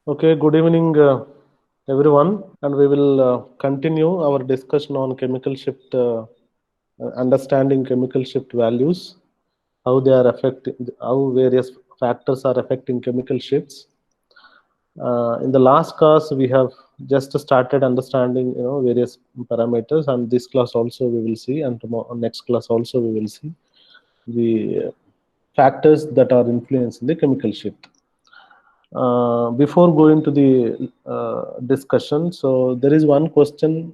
Okay, good evening, everyone, and we will continue our discussion on chemical shift, understanding chemical shift values, how they are affecting, how various factors are affecting chemical shifts. In the last class, we have just started understanding, various parameters, and this class also we will see, and tomorrow, next class also we will see the factors that are influencing the chemical shift. Before going to the discussion, so there is one question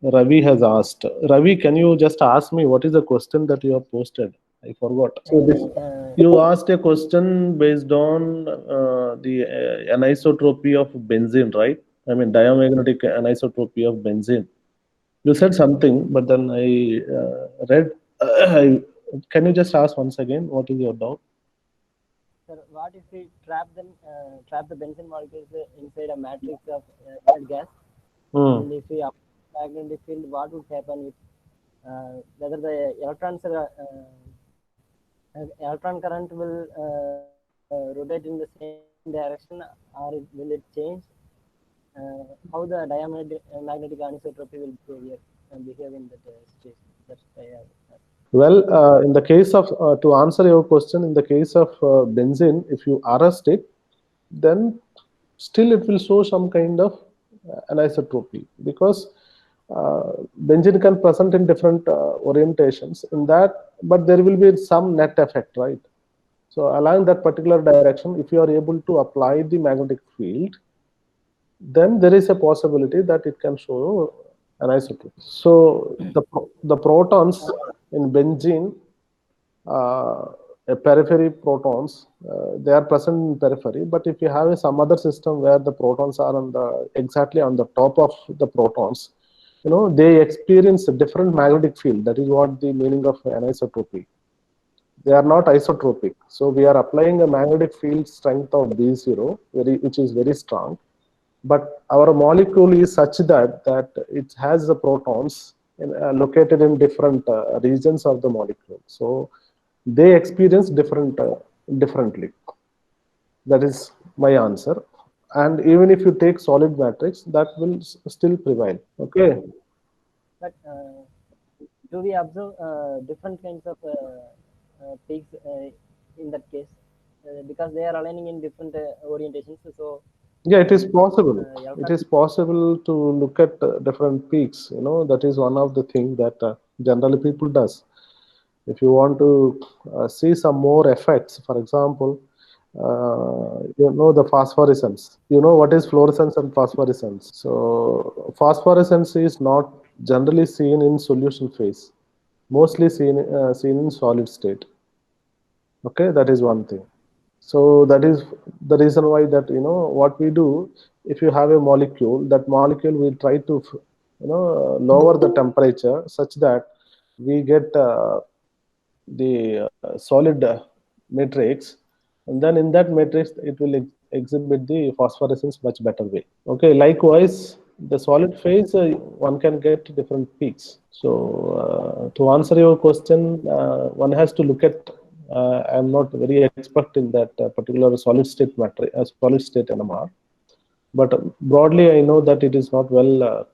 Ravi has asked. Ravi, can you just ask me what is the question that you have posted? I forgot. So this, you asked a question based on the anisotropy of benzene, right? I mean diamagnetic anisotropy of benzene. You said something, but then I read. Can you just ask once again what is your doubt? Sir, what if we trap the benzene molecules inside a matrix of inside gas, Hmm. and if we apply magnetic field, what would happen if whether the electrons electron current will rotate in the same direction, or will it change? How the magnetic anisotropy will behave in that situation? That's why I asked. Well, in the case of, to answer your question, in the case of benzene, if you arrest it, then still it will show some kind of anisotropy because benzene can present in different orientations in that, but there will be some net effect, right? So along that particular direction, if you are able to apply the magnetic field, then there is a possibility that it can show anisotropy. So the protons in benzene, uh, a periphery protons, they are present in periphery, but if you have some other system where the protons are on the exactly on the top of the protons, they experience a different magnetic field. That is what the meaning of anisotropy. They are not isotropic, so we are applying a magnetic field strength of B0, which is very strong, but our molecule is such that it has the protons located in different regions of the molecule, so they experience differently. That is my answer. And even if you take solid matrix, that will still prevail. Okay. But do we observe different kinds of peaks in that case because they are aligning in different orientations? So Yeah, it is when possible. It electron, is possible to look at different peaks. That is one of the things that generally people does. If you want to see some more effects, for example, the phosphorescence. You know what is fluorescence and phosphorescence. So phosphorescence is not generally seen in solution phase, mostly seen in solid state. Okay, that is one thing. So that is the reason why that what we do, if you have a molecule, that molecule we try to lower the temperature such that we get the solid matrix, and then in that matrix it will exhibit the phosphorescence much better way. Okay, likewise the solid phase, one can get different peaks. So to answer your question, one has to look at, I'm not very expert in that particular solid state matrix, solid state NMR, but broadly I know that it is not well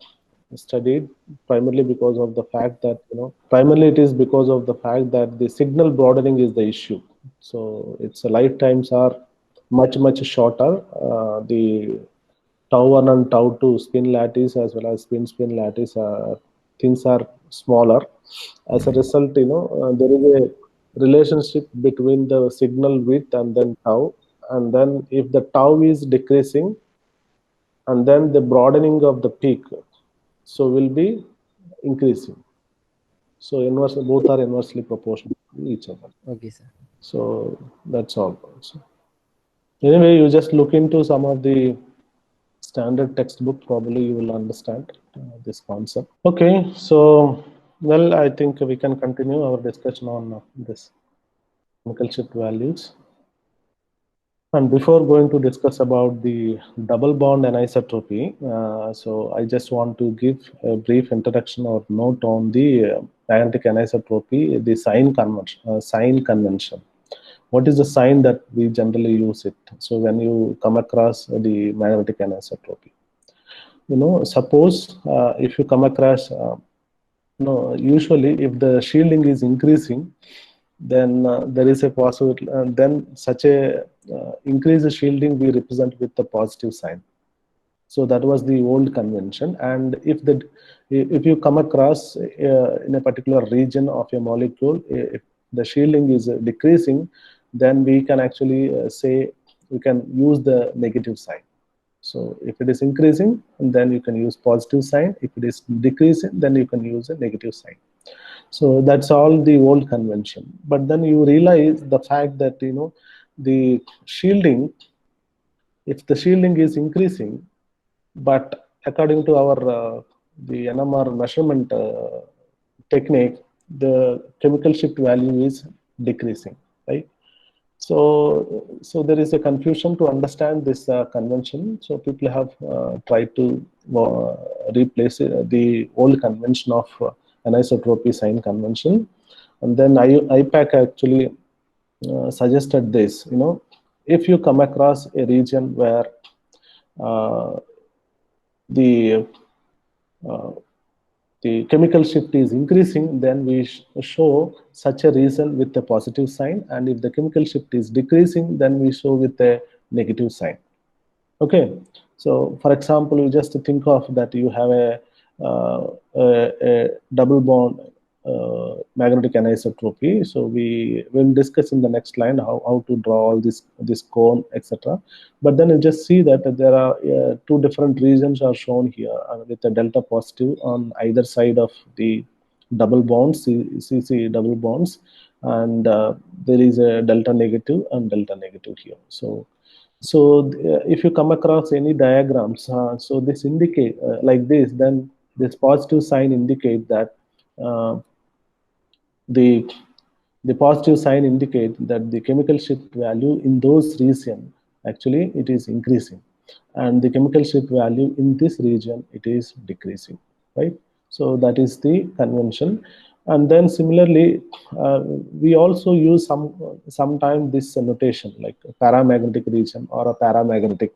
studied, primarily because of the fact that primarily it is because of the fact that the signal broadening is the issue. So its lifetimes are much shorter. The tau 1 and tau 2 spin lattice as well as spin lattice things are smaller. As a result, there is a relationship between the signal width and then tau, and then if the tau is decreasing, and then the broadening of the peak so will be increasing. So inverse, both are inversely proportional to each other. okay, sir. So that's all. So anyway, you just look into some of the standard textbook, probably you will understand this concept. Okay, so well, I think we can continue our discussion on this chemical shift values. And before going to discuss about the double bond anisotropy, so I just want to give a brief introduction or note on the magnetic anisotropy, the sign convention. What is the sign that we generally use it? So when you come across the magnetic anisotropy, suppose if you come across, no, usually if the shielding is increasing, then there is a possibility, then such a increased shielding we represent with the positive sign. So that was the old convention. And if you come across in a particular region of a molecule, if the shielding is decreasing, then we can actually say we can use the negative sign. So if it is increasing, then you can use positive sign. If it is decreasing, then you can use a negative sign. So that's all the old convention. But then you realize the fact that the shielding, if the shielding is increasing, but according to our the NMR measurement technique, the chemical shift value is decreasing, right? So there is a confusion to understand this convention. So people have tried to replace the old convention of anisotropy sign convention, and then IPAC actually suggested this. If you come across a region where uh, the uh, the chemical shift is increasing, then we show such a region with a positive sign, and if the chemical shift is decreasing, then we show with a negative sign. Okay, so for example, you just think of that you have a double bond magnetic anisotropy. So we will discuss in the next line how to draw all this cone, etc. But then you just see that there are two different regions are shown here with a delta positive on either side of the double bonds, CC double bonds, and there is a delta negative and delta negative here. So if you come across any diagrams, so this indicate like this, then this positive sign indicate that uh, the the positive sign indicate that the chemical shift value in those region actually it is increasing, and the chemical shift value in this region it is decreasing, right? So that is the convention. And then similarly, we also use sometimes this notation like a paramagnetic region or a paramagnetic.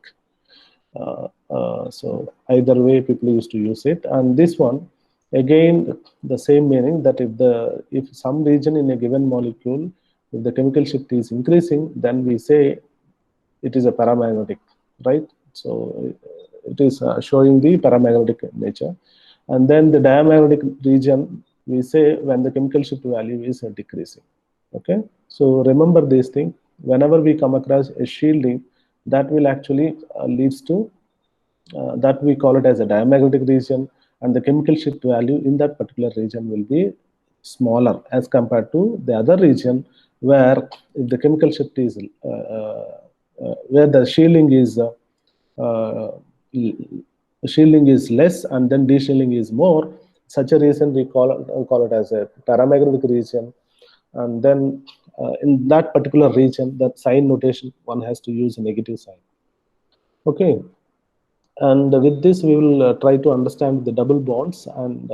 So either way people used to use it. And this one again the same meaning, that if some region in a given molecule, if the chemical shift is increasing, then we say it is a paramagnetic, right? So it is showing the paramagnetic nature. And then the diamagnetic region, we say when the chemical shift value is decreasing. Okay, so remember this thing. Whenever we come across a shielding, that will actually leads to that we call it as a diamagnetic region, and the chemical shift value in that particular region will be smaller as compared to the other region, where if the chemical shift is where the uh, shielding is less and then deshielding is more. Such a region we call it as a paramagnetic region. And then in that particular region, that sign notation one has to use a negative sign. Okay, and with this, we will try to understand the double bonds. And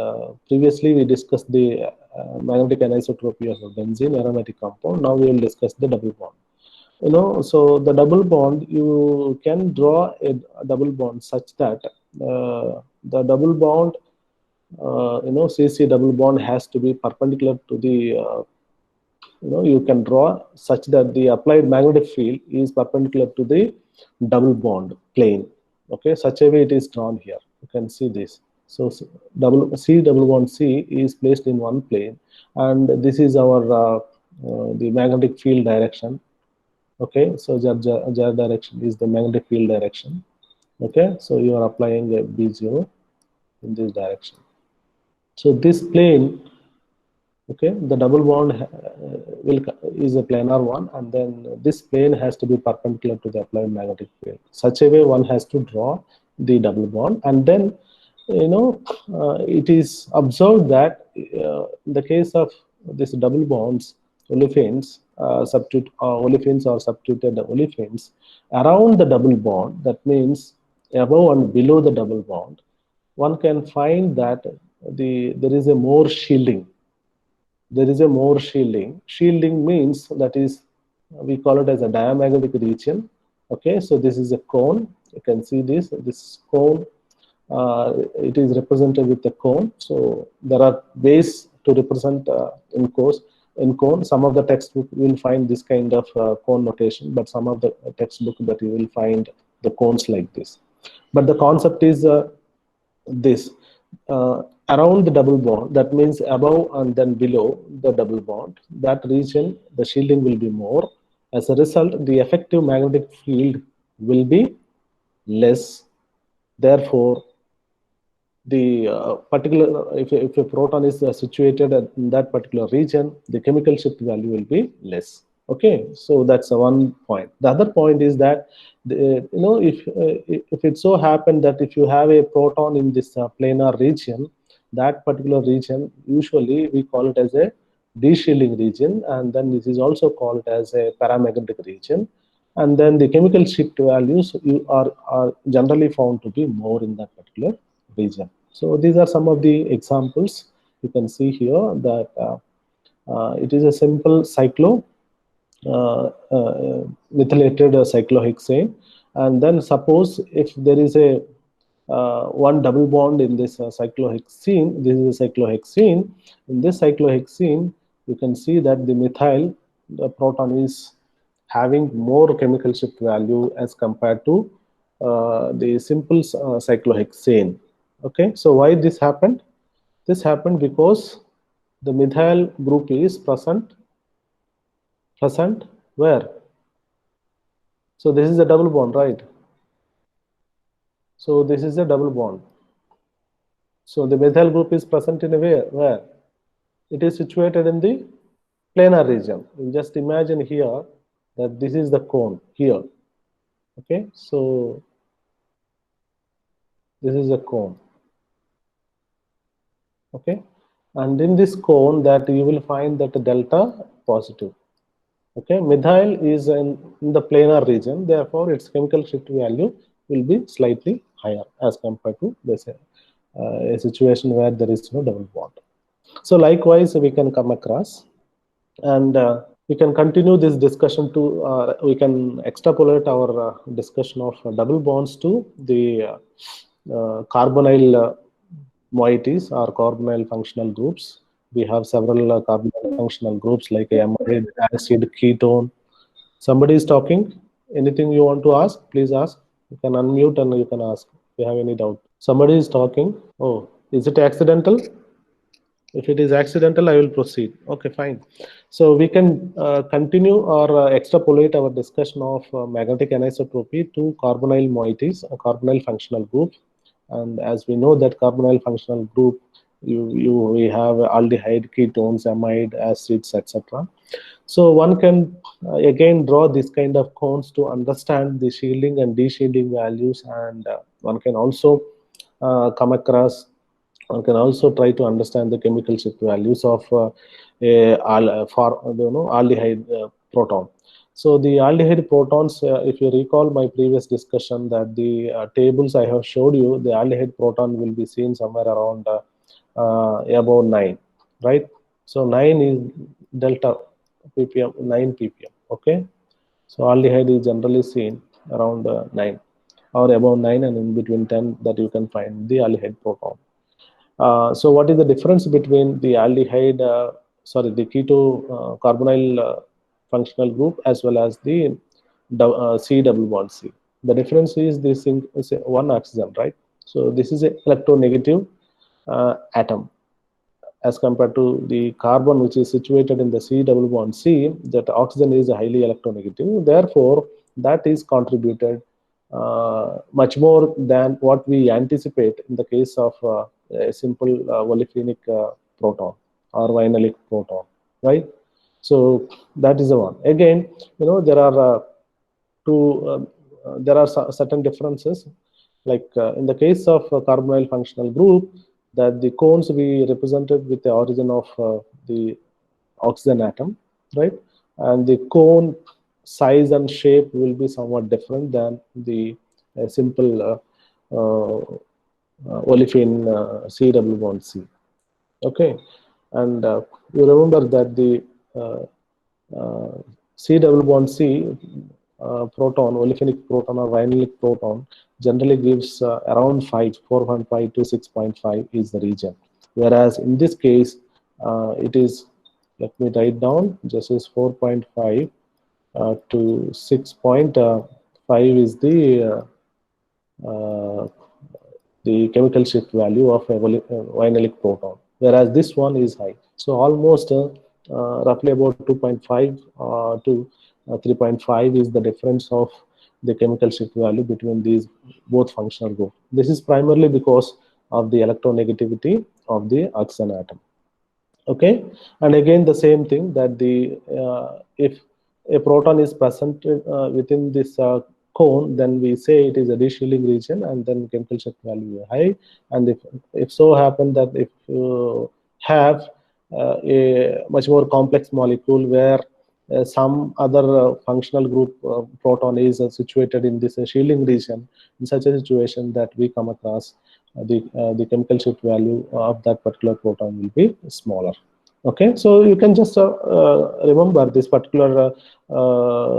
previously, we discussed the magnetic anisotropy of a benzene aromatic compound. Now we will discuss the double bond. So the double bond, you can draw a double bond such that the double bond, CC double bond has to be perpendicular to the you can draw such that the applied magnetic field is perpendicular to the double bond plane. Okay, such a way it is drawn here. You can see this. So double bond C is placed in one plane, and this is our the magnetic field direction. Okay, so Z direction is the magnetic field direction. Okay, so you are applying a B0 in this direction. So this plane, okay, the double bond is a planar one, and then this plane has to be perpendicular to the applied magnetic field. Such a way one has to draw the double bond. And then it is observed that in the case of this double bonds, olefins olefins or substituted olefins around the double bond, that means above and below the double bond, one can find that there is a more shielding. There is a more shielding. Shielding means that is we call it as a diamagnetic region. Okay, so this is a cone. You can see this cone. It is represented with a cone. So there are ways to represent in cone. Some of the textbook will find this kind of cone notation, but some of the textbook that you will find the cones like this. But the concept is this around the double bond, that means above and then below the double bond, that region the shielding will be more. As a result, the effective magnetic field will be less. Therefore, the particular, if a proton is situated in that particular region, the chemical shift value will be less. Okay, so that's one point. The other point is that if it so happened that if you have a proton in this planar region, that particular region usually we call it as a de-shielding region, and then this is also called as a paramagnetic region. And then the chemical shift values are generally found to be more in that particular region. So these are some of the examples you can see here, that it is a simple methylated cyclohexane. And then suppose if there is a one double bond in this cyclohexene, this is a cyclohexene. In this cyclohexene, you can see that the methyl, the proton is having more chemical shift value as compared to the simple cyclohexane. Okay, so why this happened? This happened because the methyl group is present where? So this is a double bond, right? So this is a double bond. So the methyl group is present in a where? It is situated in the planar region. You just imagine here that this is the cone here. Okay, so this is a cone. Okay, and in this cone that you will find that the delta positive. Okay, methyl is in the planar region, therefore its chemical shift value will be slightly higher as compared to this a situation where there is no double bond. So likewise we can come across, and we can continue this discussion to we can extrapolate our discussion of double bonds to the carbonyl moieties or carbonyl functional groups. We have several carbonyl functional groups like amide, acid, ketone. Somebody is talking. Anything you want to ask, please ask. You can unmute and you can ask if you have any doubt. Somebody is talking. Oh, is it accidental? If it is accidental, I will proceed. Okay, fine. So we can continue or extrapolate our discussion of magnetic anisotropy to carbonyl moieties, a carbonyl functional group. And as we know that carbonyl functional group, we have aldehyde, ketones, amide, acids, etc. So one can again draw this kind of cones to understand the shielding and de-shielding values, and one can also come across, one can also try to understand the chemical shift values of aldehyde proton. So the aldehyde protons, if you recall my previous discussion, that the tables I have showed you, the aldehyde proton will be seen somewhere around above 9, right? So 9 is delta ppm, 9 ppm. Okay, so aldehyde is generally seen around 9 or above 9, and in between 10 that you can find the aldehyde proton. So what is the difference between the aldehyde, the keto carbonyl functional group as well as the C double bond C? The difference is this is one oxygen, right? So this is a electronegative atom as compared to the carbon, which is situated in the C double bond C. That oxygen is highly electronegative. Therefore, that is contributed much more than what we anticipate in the case of a simple olefinic proton or vinylic proton, right? So that is the one. Again, there are there are certain differences. Like in the case of carbonyl functional group, that the cones be represented with the origin of the oxygen atom, right? And the cone size and shape will be somewhat different than the simple olefin C double bond C. Okay, and you remember that the uh, C double bond C proton, olefinic proton or vinylic proton generally gives around 4.5 to 6.5 is the region. Whereas in this case, it is, let me write down, just is 4.5 to 6.5 is uh, the chemical shift value of a vinylic proton, whereas this one is high. So almost roughly about 2.5 to 3.5 is the difference of the chemical shift value between these both functional groups. This is primarily because of the electronegativity of the oxygen atom. Okay, and again the same thing that the if a proton is present within this cone, then we say it is a de-shielding region, and then chemical shift value is high. And if so happen that if you have a much more complex molecule where some other functional group proton is situated in this shielding region, in such a situation that we come across the chemical shift value of that particular proton will be smaller. Okay, so you can just remember this particular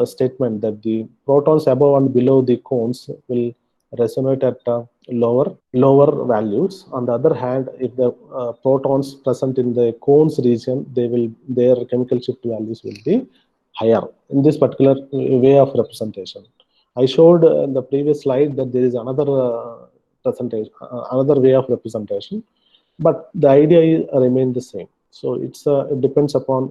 statement that the protons above and below the cones will resonate at lower values. On the other hand, if the protons present in the cones region, their chemical shift values will be higher in this particular way of representation. I showed in the previous slide that there is another presentation, another way of representation, but the idea remains the same. So it depends upon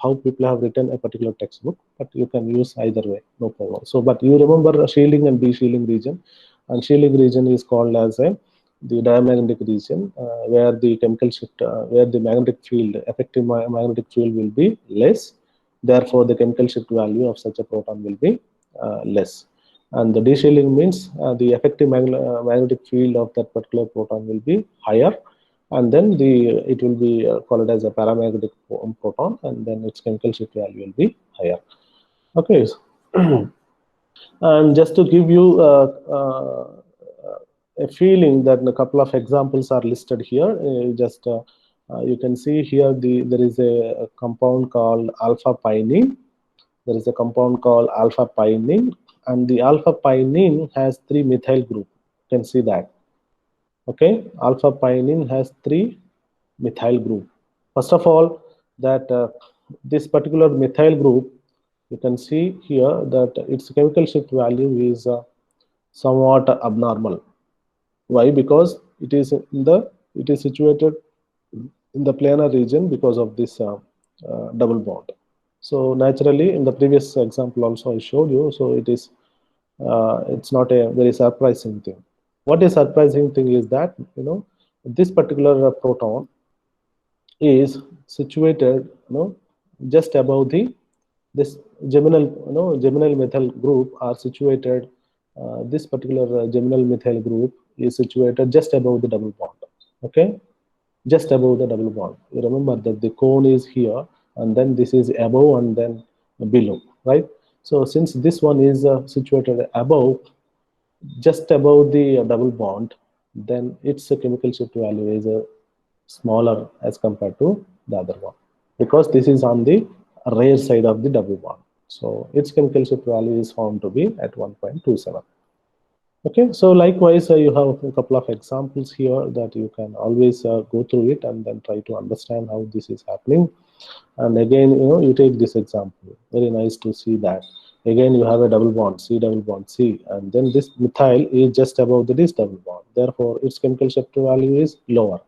how people have written a particular textbook, but you can use either way, no problem. So, but you remember shielding and de-shielding region, and shielding region is called as the diamagnetic region, where the chemical shift, where the magnetic field, effective magnetic field will be less. Therefore, the chemical shift value of such a proton will be less. And the de-shielding means the effective magnetic field of that particular proton will be higher, and then it will be called as a paramagnetic proton, and then its chemical shift value will be higher. Okay. And just to give you a feeling that a couple of examples are listed here, you can see here there is a compound called alpha pinene. There is a compound called alpha pinene, and the alpha pinene has 3 methyl group. You can see that. Okay, alpha pinene has 3 methyl group. First of all, that this particular methyl group, you can see here that its chemical shift value is somewhat abnormal. Why? Because it is situated in the planar region because of this double bond. So naturally, in the previous example also I showed you, so it's not a very surprising thing. What is surprising thing is that this particular proton is situated just above this geminal methyl group are situated. This particular geminal methyl group is situated just above the double bond. Okay, just above the double bond. You remember that the cone is here, and then this is above and then below, right? So since this one is situated above, just above the double bond, then its chemical shift value is smaller as compared to the other one, because this is on the rare side of the double bond. So its chemical shift value is found to be at 1.27. Okay, so likewise, you have a couple of examples here that you can always go through it and then try to understand how this is happening. And again, you take this example. Very nice to see that. Again, you have a double bond, C double bond C, and then this methyl is just above this double bond. Therefore, its chemical shift value is lower.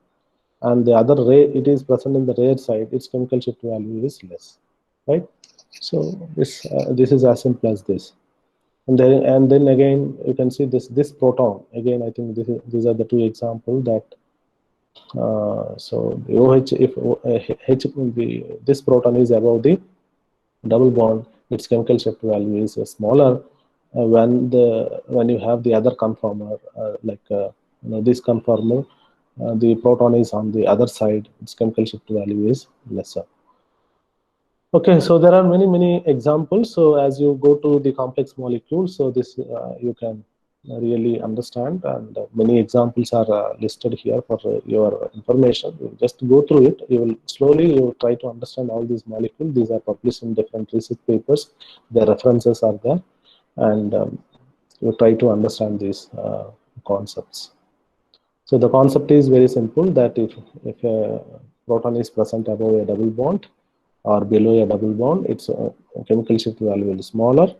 And the other rare, it is present in the rare side, its chemical shift value is less, right? So this is as simple as this. And then again you can see this proton. Again, I think these are the two examples that so the OH, if H, this proton is above the double bond, its chemical shift value is smaller. When you have the other conformer, this conformer, the proton is on the other side, its chemical shift value is lesser. Okay, so there are many examples. So as you go to the complex molecules, so this you can really understand, and many examples are listed here for your information. You just go through it. You will slowly you will try to understand all these molecules. These are published in different research papers. The references are there, and you try to understand these concepts. So the concept is very simple, that if a proton is present above a double bond or below a double bond, its chemical shift value will be smaller.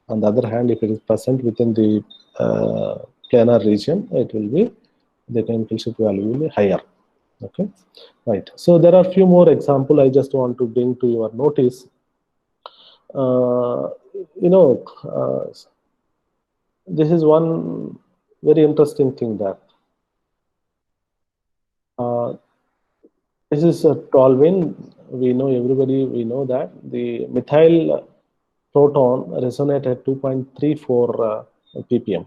On the other hand, if it is present within the planar region, it will be, the chemical shift value will be higher. Okay, right. So there are few more example I just want to bring to your notice. Uh, you know, this is one very interesting thing, that uh, this is a toluene. We know, everybody, we know that the methyl proton resonate at 2.34 ppm.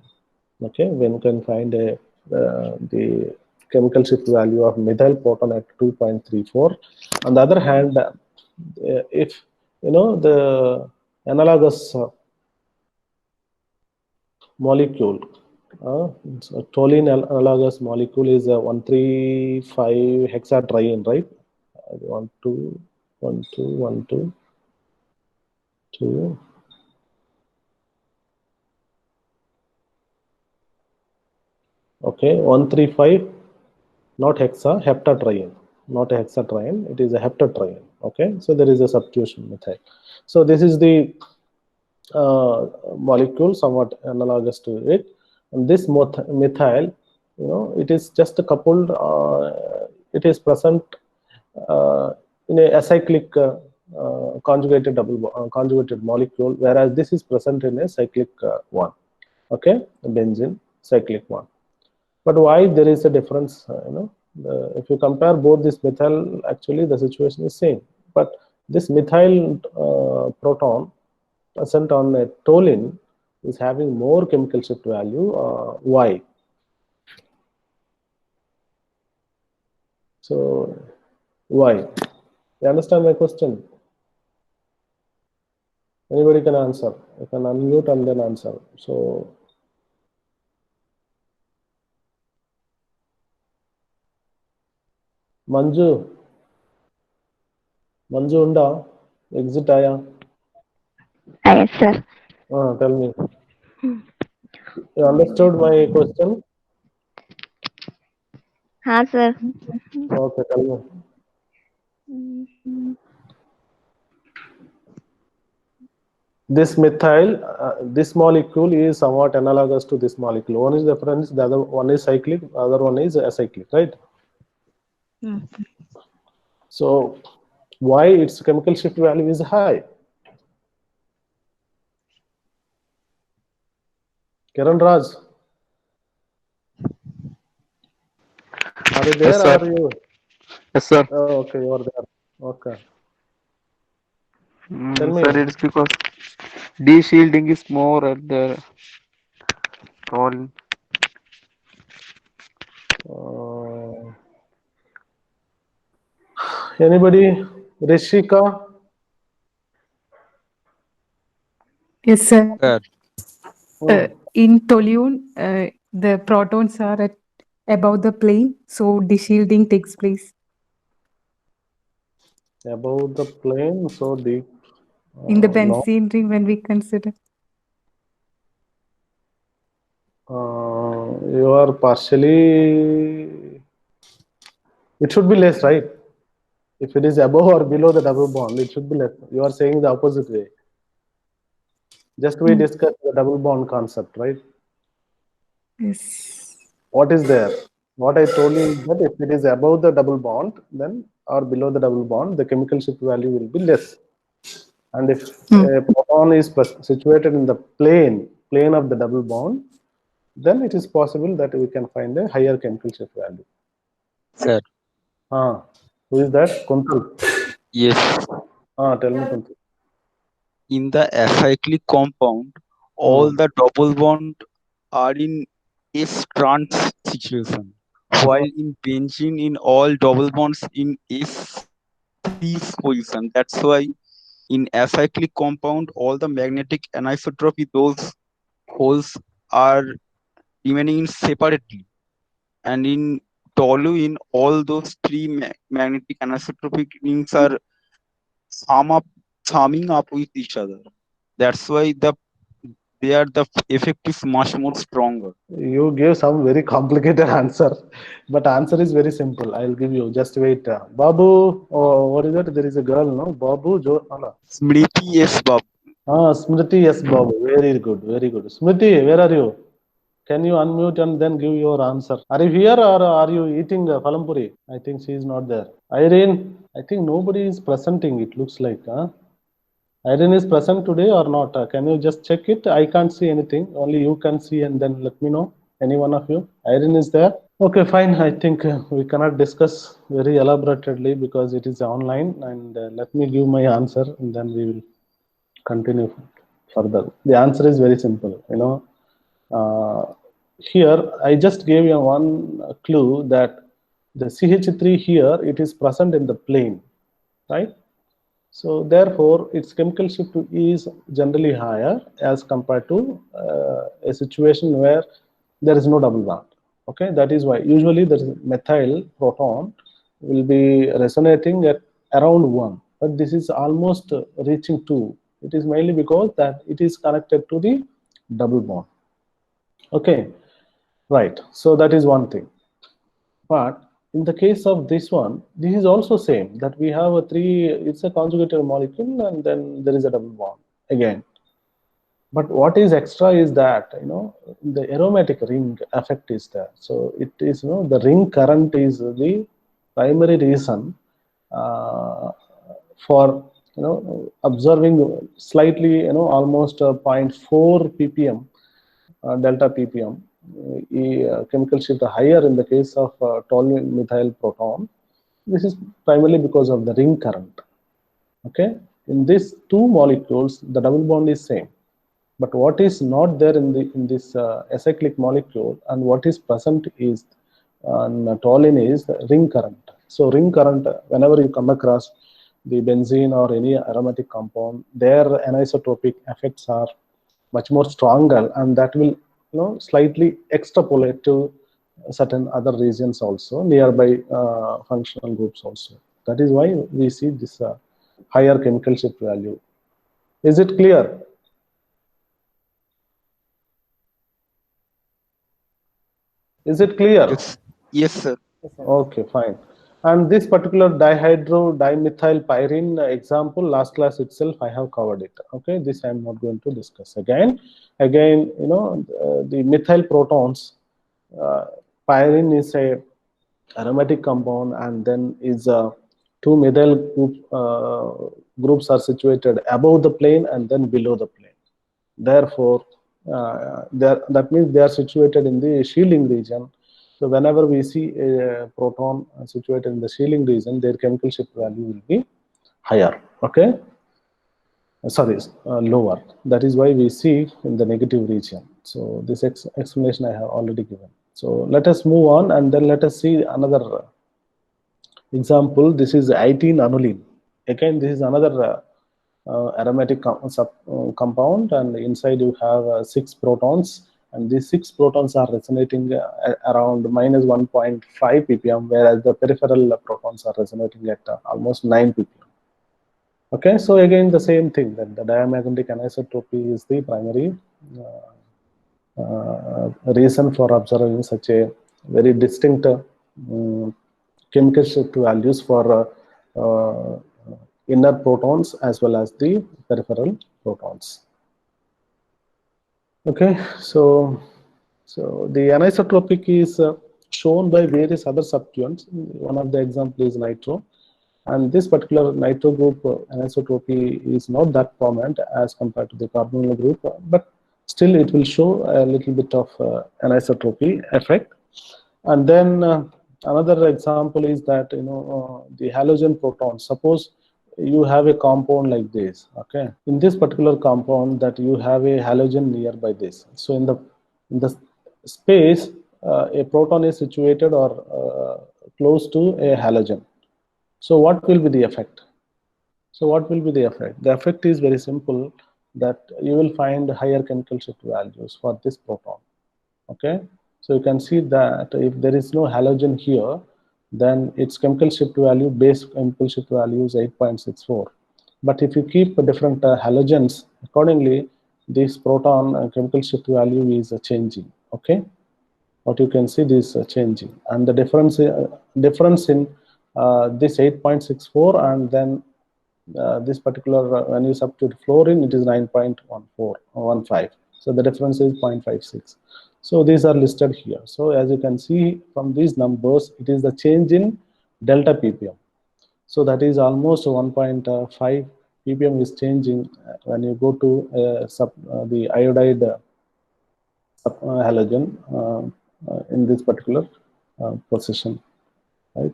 Okay, when you can find the chemical shift value of methyl proton at 2.34. On the other hand, if you know the analogous molecule, so toluene analogous molecule is 135 hexatriene, right? 1 2 1 2 1 2 2. Okay, 135, not hexa, heptatriene, not a hexatriene, it is a heptatriene. Okay, so there is a substitution method. So this is the molecule somewhat analogous to it, and this methyl, you know, it is just coupled, it is present in a acyclic conjugated molecule, whereas this is present in a cyclic one. Okay, benzene cyclic one. But why there is a difference? If you compare both this methyl, actually the situation is same. But this methyl proton present on a toluene is having more chemical shift value. Why? So why? You understand my question? Anybody can answer. You can unmute and then answer. So Manju, Manju unda, exit aya. Yes, sir. Tell me. You understood my question? हाँ sir. Okay, tell me. This methyl, this molecule is somewhat analogous to this molecule. One is different, the other one is cyclic, the other one is acyclic, right? So why its chemical shift value is high? Kiran Raj, are you there? Yes, sir. Or are you? Yes, sir. Oh, okay, you are there. Okay, tell Sir, me. it's because de-shielding is more at the all. Uh, Anybody? Rishika? Yes, sir. Sir, In toluene, the protons are at above the plane, so deshielding takes place. Above the plane, so deep. In the No. benzene ring, when we consider. You are partially. It should be less, right? If it is above or below the double bond, it should be less. You are saying the opposite way. Just we discussed the double bond concept, right? Yes. What is there? What I told you is that if it is above the double bond, then or below the double bond, the chemical shift value will be less. And if a proton is situated in the plane of the double bond, then it is possible that we can find a higher chemical shift value. sir, Who is that? Kuntal. yes. Tell me, Kuntal. In the acyclic compound, all the double bond are in S trans situation, while in benzene, in all double bonds in S cis position. That's why in acyclic compound, all the magnetic anisotropy, those holes are remaining separately. And in toluene, all those three magnetic anisotropic rings are summing up with each other. That's why the effect is much more stronger. You gave some very complicated answer, but answer is very simple. I'll give you. Just wait. Babu, oh, what is it? There is a girl, no? Babu, Jo, Allah. Smriti, yes, Bob. Smriti, yes, Babu. Very good, very good. Smriti, where are you? Can you unmute and then give your answer? Are you here or are you eating palampuri? I think she is not there. Irene, I think nobody is presenting. It looks like, huh? Irene is present today or not? Can you just check it? I can't see anything. Only you can see, and then let me know. Any one of you? Irene is there? Okay, fine. I think we cannot discuss very elaborately because it is online. And let me give my answer, and then we will continue further. The answer is very simple. Here I just gave you one clue that the CH3 here, it is present in the plane, right? So therefore, its chemical shift is generally higher as compared to a situation where there is no double bond. Okay, that is why usually the methyl proton will be resonating at around 1, but this is almost reaching 2. It is mainly because that it is connected to the double bond. Okay, right. So that is one thing. But in the case of this one, this is also same, that we have a it's a conjugated molecule and then there is a double bond again. But what is extra is that, the aromatic ring effect is there. So it is, the ring current is the primary reason for, observing slightly, almost 0.4 ppm, delta ppm, chemical shift higher in the case of toluene methyl proton. This is primarily because of the ring current. Okay, in these two molecules, the double bond is same, but what is not there in this acyclic molecule and what is present is toluene is ring current. So ring current, whenever you come across the benzene or any aromatic compound, their anisotropic effects are much more stronger, and that will slightly extrapolate to certain other regions also, nearby functional groups also. That is why we see this higher chemical shift value. Is it clear? Is it clear? Yes, yes, sir. Yes, sir. Okay, fine. And this particular dihydrodimethylpyrene example, last class itself, I have covered it. Okay, this I am not going to discuss again. Again, the methyl protons, pyrene is a aromatic compound, and then is two methyl groups are situated above the plane and then below the plane. Therefore, that means they are situated in the shielding region. So whenever we see a proton situated in the shielding region, their chemical shift value will be higher. Okay, sorry, lower. That is why we see in the negative region. So this explanation I have already given. So let us move on, and then let us see another example. This is 18 aniline. Again, this is another aromatic compound, and inside you have 6 protons, and these 6 protons are resonating around minus 1.5 ppm, whereas the peripheral protons are resonating at almost 9 ppm. Okay, so again the same thing, that the diamagnetic anisotropy is the primary reason for observing such a very distinct chemical shift values for inner protons as well as the peripheral protons. Okay, so the anisotropic is shown by various other substituents. One of the example is nitro, and this particular nitro group anisotropy is not that prominent as compared to the carbonyl group, but still it will show a little bit of anisotropy effect. And then another example is that the halogen proton. Suppose you have a compound like this. Okay, in this particular compound, that you have a halogen nearby this. So in the space, a proton is situated or close to a halogen. So what will be the effect? So what will be the effect? The effect is very simple, that you will find higher chemical shift values for this proton. Okay, so you can see that if there is no halogen here, then its chemical shift value, base chemical shift value is 8.64. But if you keep different halogens, accordingly, this proton chemical shift value is changing. Okay, what you can see this changing, and the difference in this 8.64 and then this particular when you substitute fluorine, it is 9.1415. So the difference is 0.56. So these are listed here. So as you can see from these numbers, it is the change in delta ppm. So that is almost 1.5 ppm is changing when you go to the iodide halogen in this particular position, right?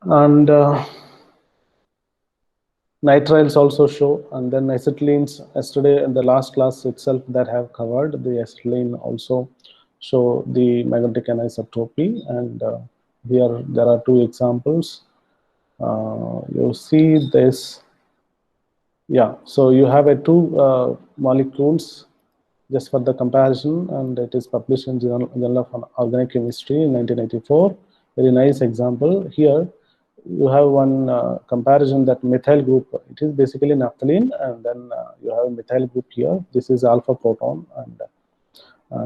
And nitriles also show, and then acetylenes. Yesterday in the last class itself that I have covered, the acetylene also show the magnetic anisotropy, and here there are two examples. You see this, yeah. So you have a two molecules just for the comparison, and it is published in Journal of Organic Chemistry in 1984. Very nice example. Here you have one comparison, that methyl group, it is basically naphthalene, and then you have a methyl group here. This is alpha proton, and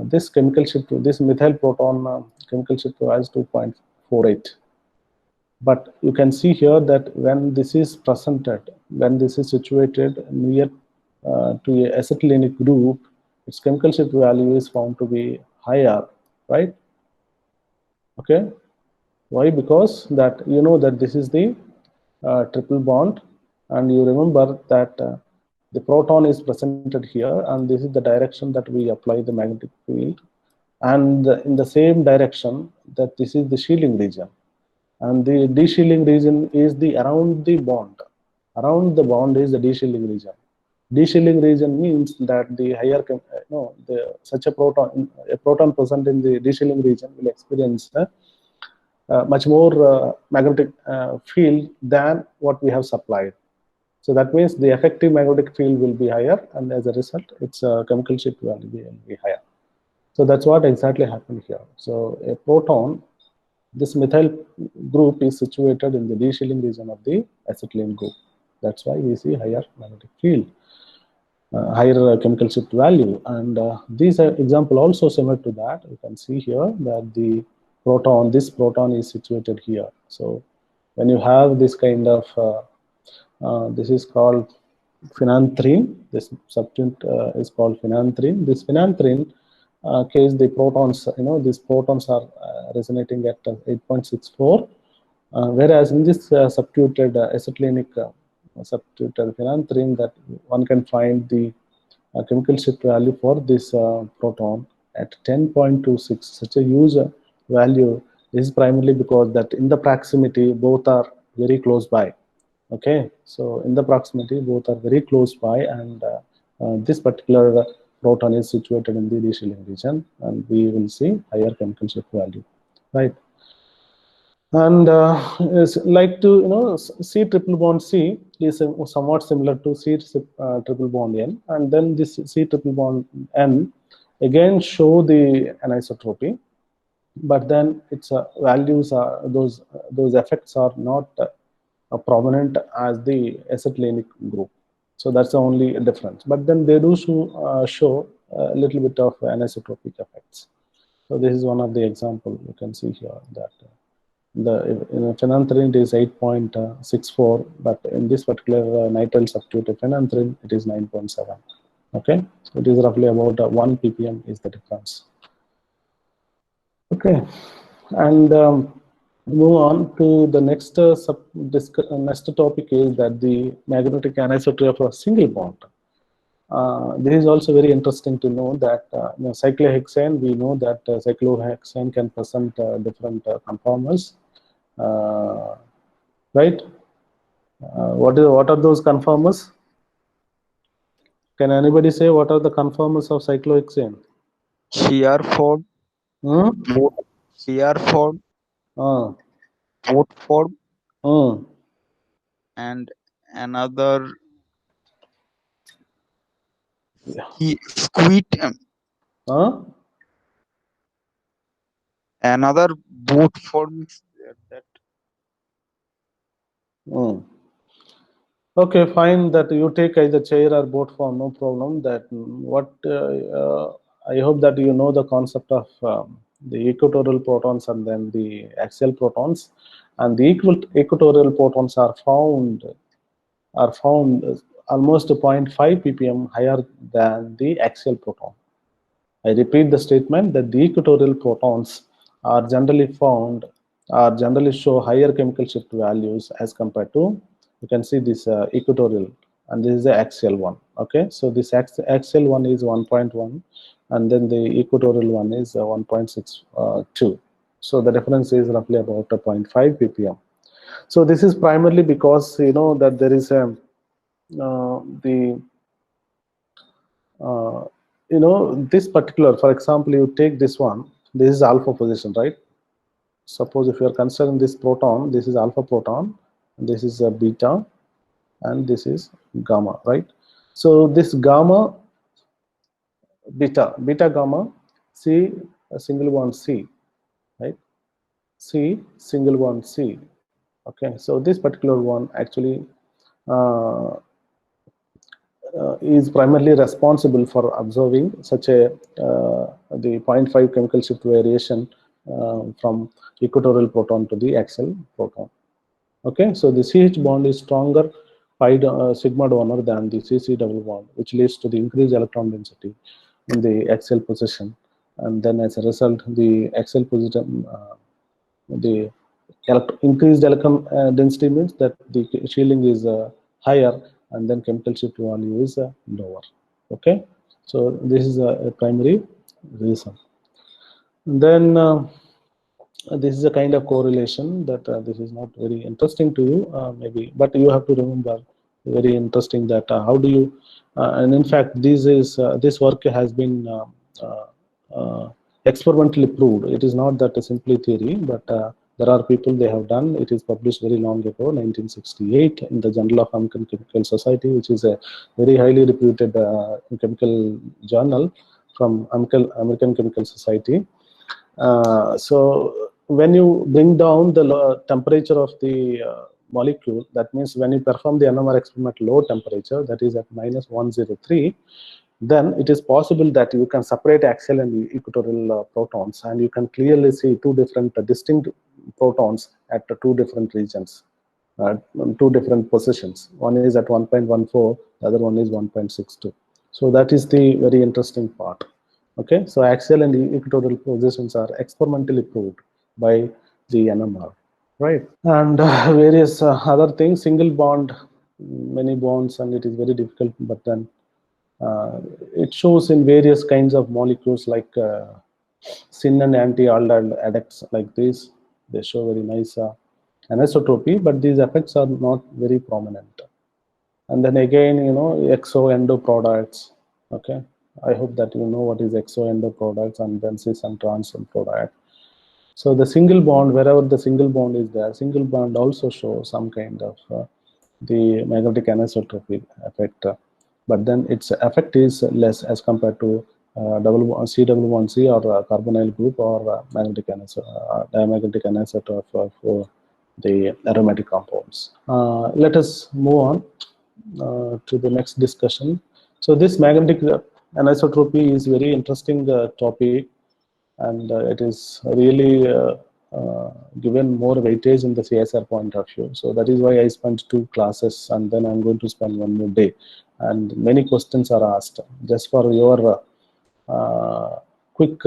this chemical shift, this methyl proton chemical shift is 2.48. But you can see here that when this is presented, when this is situated near to a acetylenic group, its chemical shift value is found to be higher, right? Okay, why? Because that you know that this is the triple bond, and you remember that the proton is presented here, and this is the direction that we apply the magnetic field, and in the same direction that this is the shielding region, and the de-shielding region is the around the bond. Around the bond is the de-shielding region. De-shielding region means that the higher, such a proton present in the de-shielding region will experience much more magnetic field than what we have supplied. So that means the effective magnetic field will be higher, and as a result, its chemical shift value will be higher. So that's what exactly happened here. So a proton, this methyl group is situated in the de-shielding region of the acetylene group. That's why we see higher magnetic field, higher chemical shift value. And this example also similar to that. You can see here that the proton, this proton is situated here. So when you have this kind of, this is called phenanthrene. This substance is called phenanthrene. This phenanthrene case, the protons, these protons are resonating at 8.64, whereas in this substituted acetylenic substituted phenanthrene, that one can find the chemical shift value for this proton at 10.26, such a huge value. This is primarily because that in the proximity both are very close by. Okay, so in the proximity both are very close by, and this particular proton is situated in the de-shielding region, and we will see higher chemical shift value, right? And is like to C triple bond C is somewhat similar to C triple bond N, and then this C triple bond N again show the anisotropy, but then its values are those effects are not prominent as the acetylenic group. So that's the only difference. But then they do show a little bit of anisotropic effects. So this is one of the example you can see here, that the phenanthrene is 8.64, but in this particular nitrile substituted phenanthrene, it is 9.7. Okay, so it is roughly about 1 ppm is the difference. Okay, and move on to the next next topic is that the magnetic anisotropy of a single bond. This is also very interesting to know that cyclohexane, we know that cyclohexane can present different conformers, right? What are those conformers? Can anybody say what are the conformers of cyclohexane? Shearford, Hmm? Shearford, Uh, Watford, uh, and another yeah. Squeet. Uh? Another boot form is that Mm. Okay, fine. That you take either chair or boat form, no problem. That what I hope that you know the concept of the equatorial protons and then the axial protons, and the equatorial protons are found almost 0.5 ppm higher than the axial proton. I repeat the statement that the equatorial protons are generally show higher chemical shift values as compared to, you can see this equatorial, and this is the axial one. Okay, so this axial one is 1.1, and then the equatorial one is 1.62. So the difference is roughly about 0.5 ppm. So this is primarily because you know that there is a the you know this particular, for example, you take this one, this is alpha position, right? Suppose if you are considering this proton, this is alpha proton, this is a beta, and this is gamma, right? So this gamma, beta gamma, C a single bond C, right? C single bond C. Okay, so this particular one actually uh, is primarily responsible for observing such a the 0.5 chemical shift variation from equatorial proton to the axial proton. Okay, so the CH bond is stronger sigma donor than the CC double bond, which leads to the increased electron density in the axial position, and then as a result, the axial position, the increased electron density means that the shielding is higher, and then chemical shift value is lower. Okay, so this is a primary reason. Then this is a kind of correlation that this is not very interesting to you maybe, but you have to remember very interesting that how do you and in fact this work has been experimentally proved. It is not that a simply theory, but there are people, they have done. It is published very long ago, 1968, in the Journal of American Chemical Society, which is a very highly reputed chemical journal from American Chemical Society. So when you bring down the temperature of the molecule, that means when you perform the NMR experiment at low temperature, that is at minus 103, then it is possible that you can separate axial and equatorial protons, and you can clearly see two different distinct protons at two different regions, two different positions. One is at 1.14, the other one is 1.62. So that is the very interesting part. Okay, so axial and equatorial positions are experimentally proved by the NMR, right? And various other things, single bond, many bonds, and it is very difficult, but then it shows in various kinds of molecules like syn and anti-aldehyde adducts like this. They show very nice anisotropy, but these effects are not very prominent. And then again, you know, exo-endo products. Okay, I hope that you know what is exo-endo products, and then cis and trans product. So the single bond, wherever the single bond is there, single bond also shows some kind of the magnetic anisotropy effect, but then its effect is less as compared to C1C or carbonyl group or diamagnetic anisotropy for the aromatic compounds. Let us move on to the next discussion. So this magnetic anisotropy is very interesting topic, and it is really given more weightage in the CSR point of view. So that is why I spent 2 classes, and then I'm going to spend 1 more day, and many questions are asked just for your quick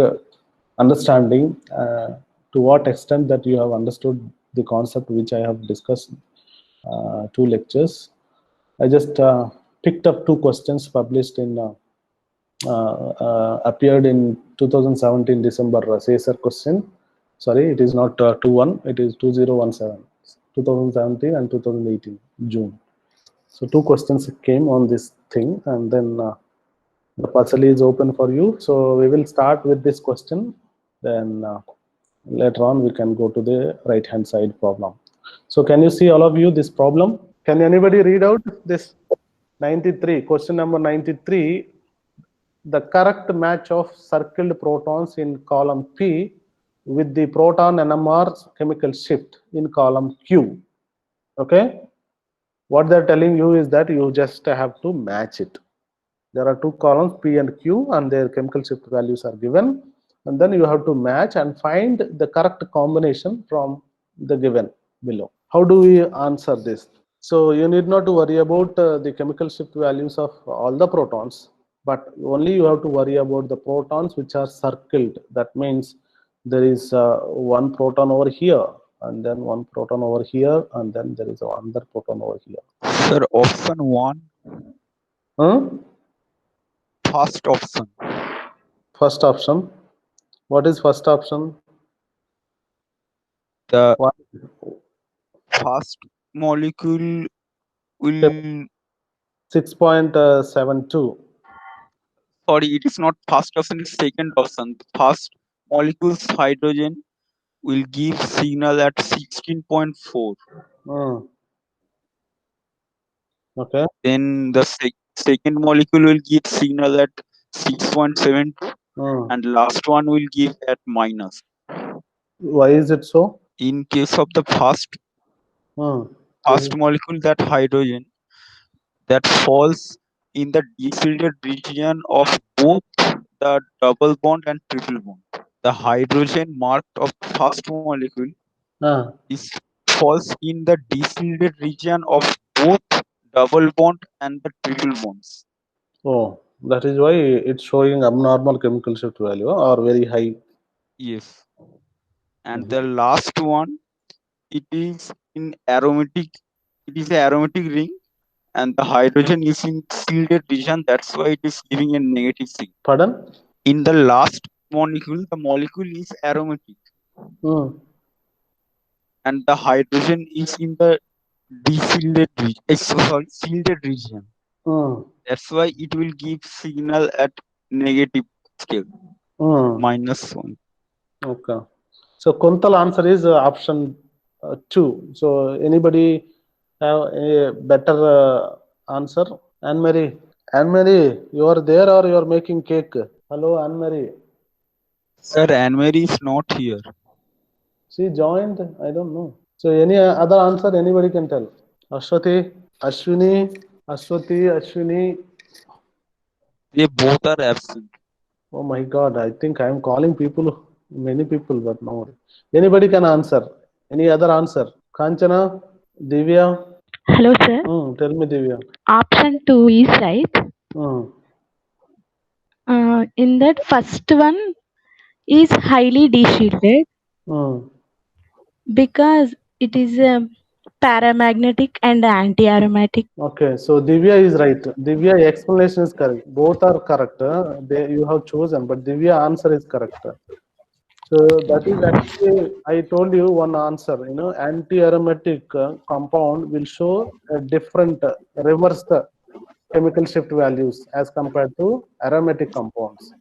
understanding to what extent that you have understood the concept which I have discussed 2 lectures. I just picked up 2 questions published in appeared in 2017 December CSR question. Sorry, it is not 21, it is 2017, 2017 and 2018 June. So 2 questions came on this thing, and then the puzzle is open for you. So we will start with this question, then later on we can go to the right hand side problem. So can you see, all of you, this problem? Can anybody read out this 93, question number 93? The correct match of circled protons in column P with the proton NMR chemical shift in column Q. Okay, what they're telling you is that you just have to match it. There are two columns, P and Q, and their chemical shift values are given, and then you have to match and find the correct combination from the given below. How do we answer this? So you need not to worry about the chemical shift values of all the protons, but only you have to worry about the protons which are circled. That means there is one proton over here, and then one proton over here, and then there is another proton over here. Sir, option 1, Huh? first option. First option. What is first option? The What? first molecule will, 6.72. sorry, it is not first option, it's second option. First molecule's hydrogen will give signal at 16.4. Okay. Then the second molecule will give signal at 6.7, and last one will give at minus. Why is it so? In case of the first molecule, that hydrogen, that falls in the deshielded region of both the double bond and triple bond. The hydrogen marked of first molecule is falls in the deshielded region of both double bond and the triple bonds. Oh, that is why it's showing abnormal chemical shift value or very high. Yes. And the last one, it is in aromatic, it is an aromatic ring, and the hydrogen is in shielded region, that's why it is giving a negative signal. Pardon? In the last molecule, the molecule is aromatic, and the hydrogen is in the deshielded region, shielded region. That's why it will give signal at negative scale, -1. Okay. So Kuntal answer is option 2. So anybody have a better answer? Anne-Marie. Anne-Marie, you are there or you are making cake? Hello, Anne-Marie. Sir, Anne-Marie is not here. She joined? I don't know. So any other answer anybody can tell? Ashwati, Ashwini. They both are absent. Oh my God, I think I am calling people, many people, but no. Anybody can answer. Any other answer? Kanchana, Divya. Hello, sir. Tell me, Divya. Option 2 is right. In that first one is highly deshielded because it is paramagnetic and anti-aromatic. Okay, so Divya is right. Divya explanation is correct. Both are correct. You have chosen, but Divya answer is correct. So that is actually, I told you one answer. You know, anti-aromatic compound will show a different reverse the chemical shift values as compared to aromatic compounds.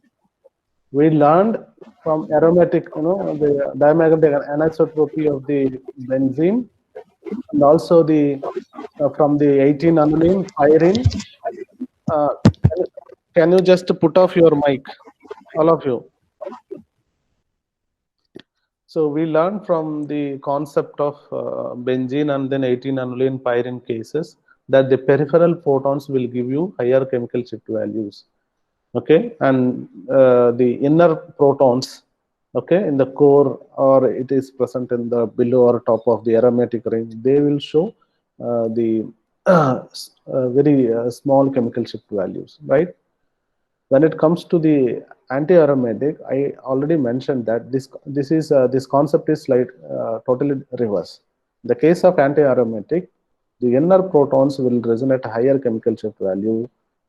We learned from aromatic, you know, the diamagnetic anisotropy of the benzene, and also the from the 18-aniline pyrene. Can you just put off your mic, all of you? So we learned from the concept of benzene and then 18-aniline pyrene cases that the peripheral photons will give you higher chemical shift values. Okay, and the inner protons, okay, in the core, or it is present in the below or top of the aromatic ring, they will show the very small chemical shift values, right? When it comes to the anti-aromatic, I already mentioned that this concept is like totally reverse. In the case of anti-aromatic, the inner protons will resonate higher chemical shift value,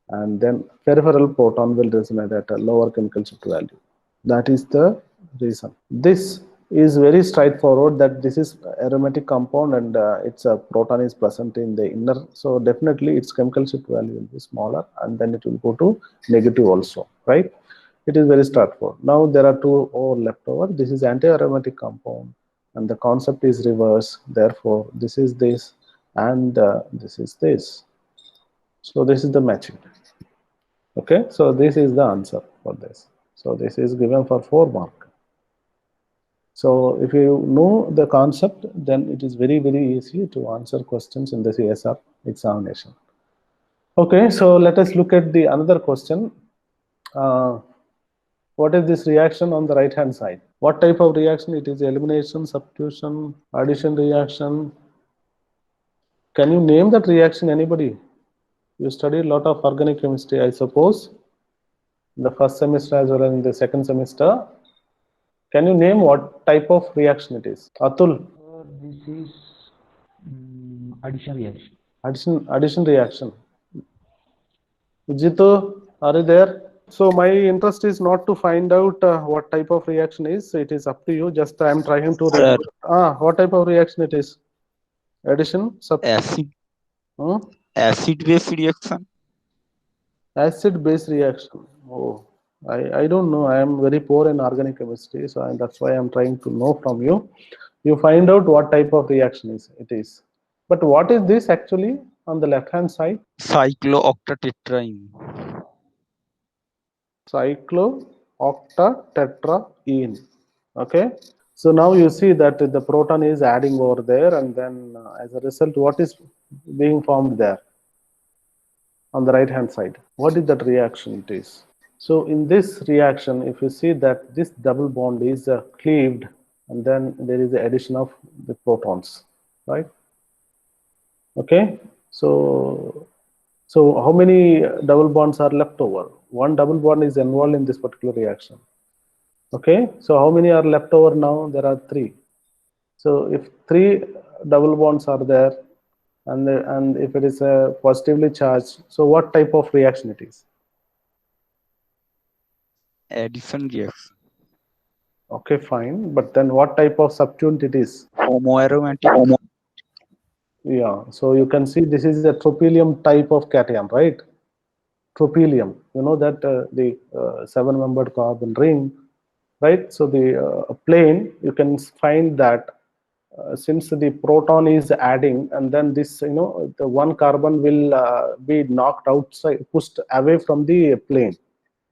and then peripheral proton will resonate at a lower chemical shift value. That is the reason. This is very straightforward, that this is aromatic compound and its proton is present in the inner, so definitely its chemical shift value will be smaller, and then it will go to negative also, right? It is very straightforward. Now there are two left over. This is anti-aromatic compound and the concept is reverse, therefore this is this and this is this. So this is the matching. Okay, so this is the answer for this. So this is given for 4 mark. So if you know the concept, then it is very, very easy to answer questions in the CSR examination. Okay, so let us look at the another question. What is this reaction on the right hand side? What type of reaction? It is elimination, substitution, addition reaction. Can you name that reaction, anybody? You studied a lot of organic chemistry, I suppose, in the first semester as well as in the second semester. Can you name what type of reaction it is? Atul? This is addition reaction. Addition reaction. Jitu, are you there? So my interest is not to find out what type of reaction is. It is up to you. Just I am trying to. Sir, What type of reaction it is? Addition, acid base reaction. acid base reaction. Oh, I don't know. I am very poor in organic chemistry, so that's why I am trying to know from you. You find out what type of reaction it is. But what is this actually on the left hand side? Cyclooctatetraene. Cyclooctatetraene. Okay, so now you see that the proton is adding over there, and then as a result, what is being formed there on the right hand side? What is that reaction it is? So in this reaction, if you see that this double bond is cleaved, and then there is the addition of the protons, right? Okay, so how many double bonds are left over? One double bond is involved in this particular reaction. Okay, so how many are left over now? There are 3. So if 3 double bonds are there, and if it is positively charged, so what type of reaction it is? Addition reaction. Okay, fine. But then what type of substituent it is? Homoaromatic. Yeah, so you can see this is a tropylium type of cation, right? Tropylium, you know that the 7-membered carbon ring, right? So the plane, you can find that since the proton is adding, and then this, the one carbon will be knocked outside, pushed away from the plane.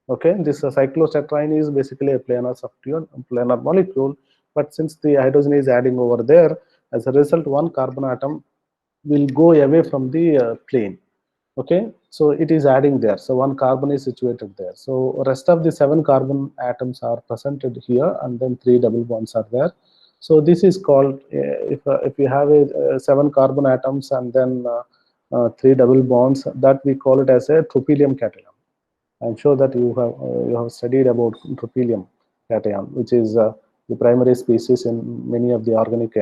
Okay, this cyclooctatetraene is basically a planar substituent, planar molecule, but since the hydrogen is adding over there, as a result, one carbon atom will go away from the plane. Okay, so it is adding there, so one carbon is situated there, so rest of the 7 carbon atoms are presented here, and then 3 double bonds are there. So this is called, if you have a 7 carbon atoms and then 3 double bonds, that we call it as a tropylium cation. I'm sure that you have studied about tropylium cation, which is the primary species in many of the organic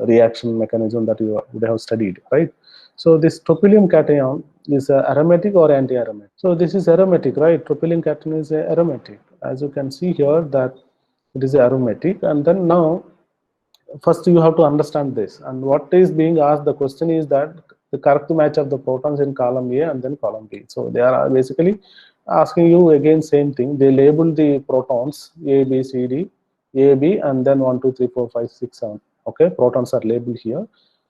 reaction mechanism that you would have studied, right? So this tropylium cation is aromatic or anti-aromatic? So this is aromatic, right? Tropylium cation is aromatic. As you can see here that it is aromatic, and then now first you have to understand this, and what is being asked, the question is that the correct match of the protons in column A and then column B. So they are basically asking you again same thing. They label the protons A, B, C, D, A, B, and then 1, 2, 3, 4, 5, 6, 7. Okay, protons are labeled here,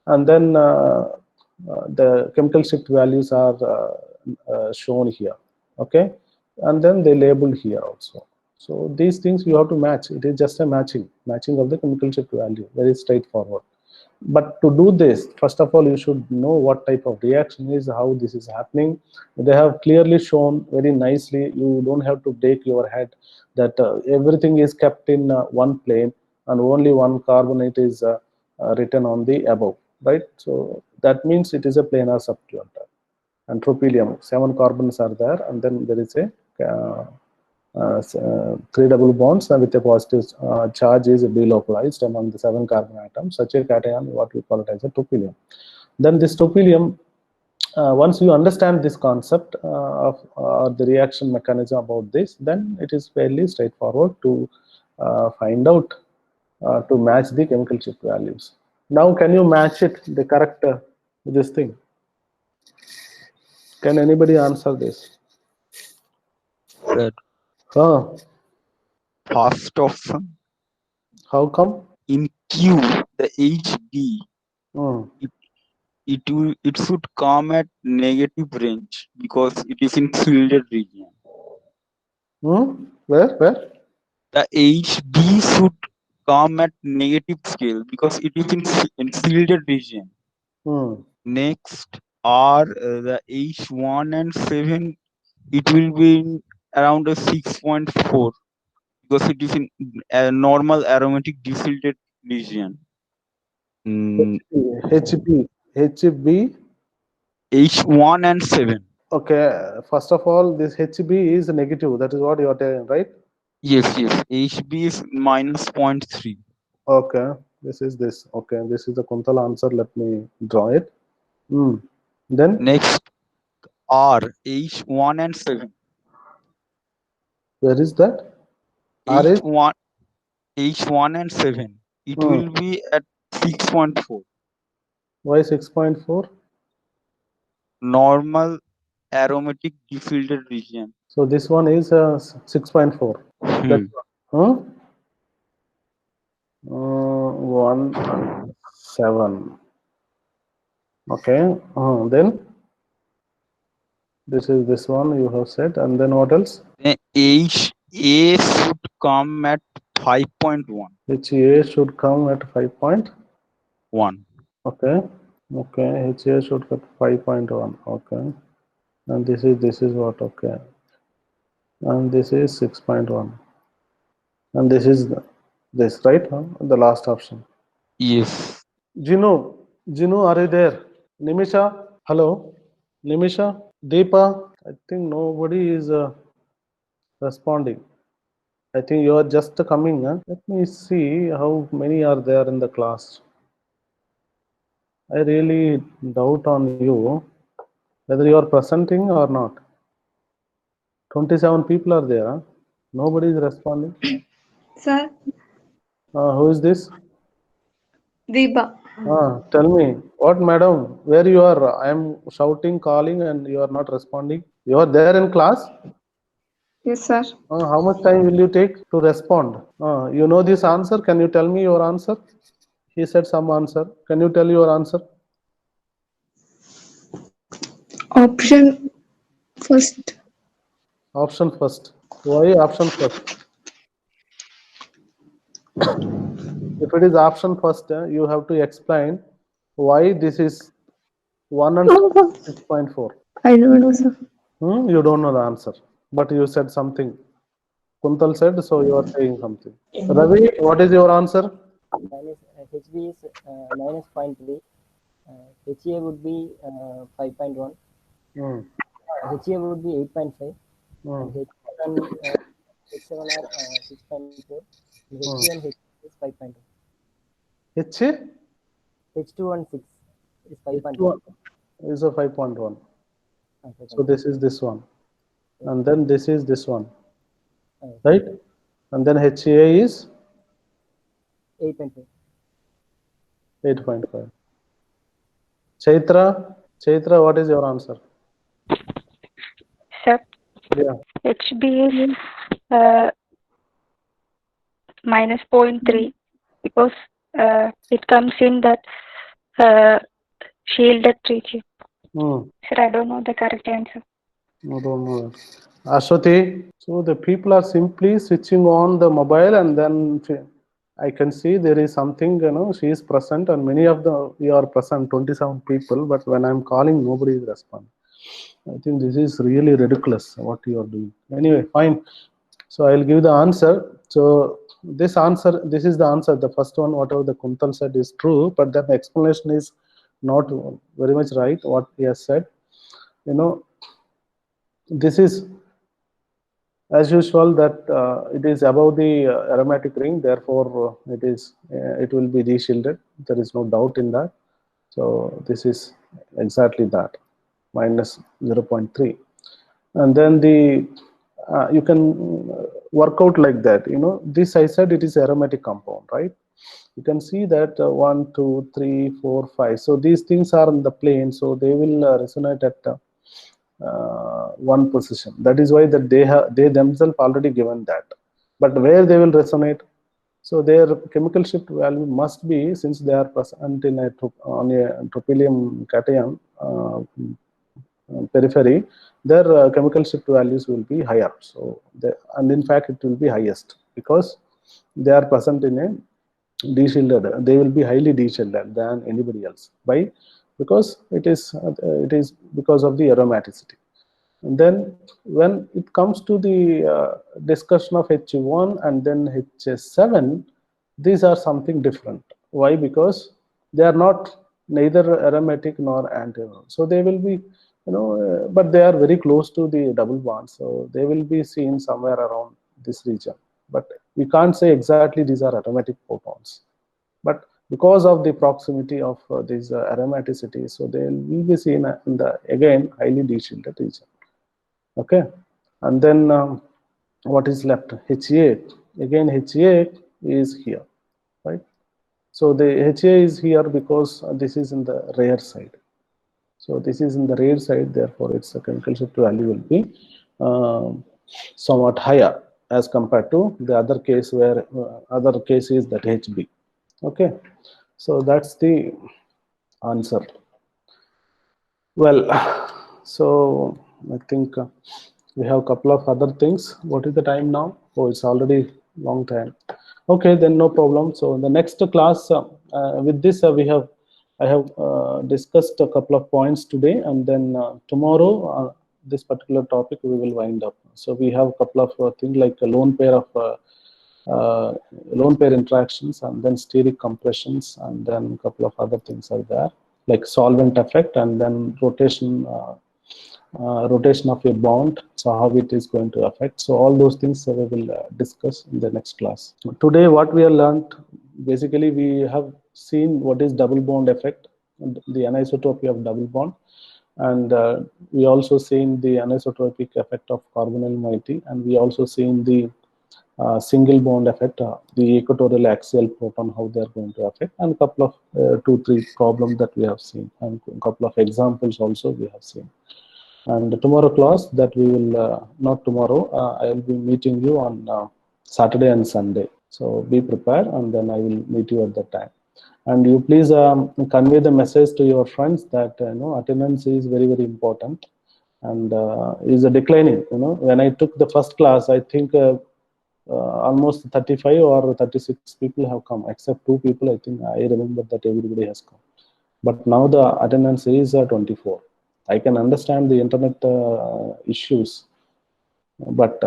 and then the chemical shift values are shown here. Okay, and then they labeled here also. So these things you have to match. It is just a matching of the chemical shift value, very straightforward. But to do this, first of all, you should know what type of reaction is, how this is happening. They have clearly shown very nicely. You don't have to break your head that everything is kept in one plane and only one carbonate is written on the above, right? So that means it is a planar substituent. And tropylium, 7 carbons are there, and then there is a 3 double bonds with a positive charge is delocalized among the 7 carbon atoms. Such a cation, what we call it as a tropylium. Then this tropylium, once you understand this concept of the reaction mechanism about this, then it is fairly straightforward to find out to match the chemical shift values. Now, can you match it, the correct this thing? Can anybody answer this? Sir, first option. How come? In Q, the HB, it should come at negative range because it is in shielded region. Where? The HB D should come at negative scale because it is in shielded region. Next are the H1 and 7. It will be in around a 6.4 because it is in a normal aromatic defiltrated region. HB. H1 and 7. Okay, first of all, this HB is negative. That is what you are telling, right? Yes. HB is minus 0.3. Okay, this is this. Okay, this is the Kuntal answer. Let me draw it. Then Next are H1 and 7. where is that? R is H1 and 7. It will be at 6.4. why 6.4? Normal aromatic defiltrated region. So this one is 6.4. That's 1 and 7. Okay. Then this is this one you have said, and then what else? Then HA should come at 5.1. HA should come at 5.1. Okay. HA should get 5.1. Okay. And this is what? Okay. And this is 6.1. And this is this, right? The last option. Yes. Jinu, are you there? Nimisha, hello. Nimisha, Deepa, I think nobody is responding. I think you are just coming. Let me see how many are there in the class. I really doubt on you whether you are presenting or not. 27 people are there. Huh? Nobody is responding. Sir, Who is this? Deepa. Tell me, what madam, where you are? I am shouting, calling, and you are not responding. You are there in class? Yes, sir. How much time will you take to respond? You know this answer? Can you tell me your answer? He said some answer. Can you tell your answer? Option first. Option first. Why option first? If it is option first, you have to explain why this is 1 and 6.4. I don't know, sir. You don't know the answer, but you said something. Kuntal said, so you are saying something. Ravi, what is your answer? HB is minus 0.3. HA would be 5.1. HA would be 8.5. And H7 are 6.4. H2 and H is 5.1. H2 and 6 is 5.1. Is a 5.1. So this is this one. And then this is this one. Right? And then HA is 8.5. 8.5. Chaitra, what is your answer? Sir, Yeah. HB is minus 0.3 because it comes in that shielded region. Sir, I don't know the correct answer. I don't know. Ashwati, so the people are simply switching on the mobile, and then I can see there is something, she is present, and many of you are present, 27 people, but when I'm calling, nobody is responding. I think this is really ridiculous what you are doing. Anyway, fine. So I'll give the answer. So this is the answer. The first one, whatever the Kuntal said is true, but that explanation is not very much right, what he has said. This is as usual that it is above the aromatic ring, therefore it will be de-shielded. There is no doubt in that. So this is exactly that, minus 0.3. And then you can work out like that. This I said it is aromatic compound, right? You can see that 1, 2, 3, 4, 5. So these things are in the plane, so they will resonate at one position. That is why that they themselves already given that. But where they will resonate, so their chemical shift value must be, since they are present in on a tropylium cation periphery, their chemical shift values will be higher. So and in fact it will be highest because they are present in a de-shielded, they will be highly de-shielded than anybody else. Why? Because it is because of the aromaticity. And then when it comes to the discussion of H1 and then H7, these are something different. Why? Because they are not neither aromatic nor anti-aromatic. So they will be, but they are very close to the double bond. So they will be seen somewhere around this region. But we can't say exactly these are aromatic protons. But because of the proximity of these aromaticity, so they will be seen in the, again, highly de-shielded region. Okay, and then what is left? Ha8. Again, Ha8 is here, right? So the Ha is here because this is in the rare side. So this is in the rare side, therefore its chemical shift value will be somewhat higher as compared to the other case where other case is that Hb. Okay, so that's the answer. Well, so I think we have a couple of other things. What is the time now? Oh, it's already long time. Okay, then no problem. So in the next class, with this I have discussed a couple of points today, and then tomorrow this particular topic we will wind up. So we have a couple of things like a lone pair of lone pair interactions, and then steric compressions, and then a couple of other things are there, like solvent effect, and then rotation of a bond, so how it is going to affect. So all those things we will discuss in the next class. Today what we have learned, basically we have seen what is double bond effect, the anisotropy of double bond, and we also seen the anisotropic effect of carbonyl moiety, and we also seen the single bond effect, the equatorial axial proton, how they are going to affect, and a couple of 2-3 problems that we have seen, and a couple of examples also we have seen. And tomorrow class that we will, not tomorrow, I will be meeting you on Saturday and Sunday. So be prepared, and then I will meet you at that time. And you please convey the message to your friends that attendance is very, very important, and is a declining. When I took the first class, I think almost 35 or 36 people have come, except 2 people. I think I remember that everybody has come. But now the attendance is 24. I can understand the internet issues, but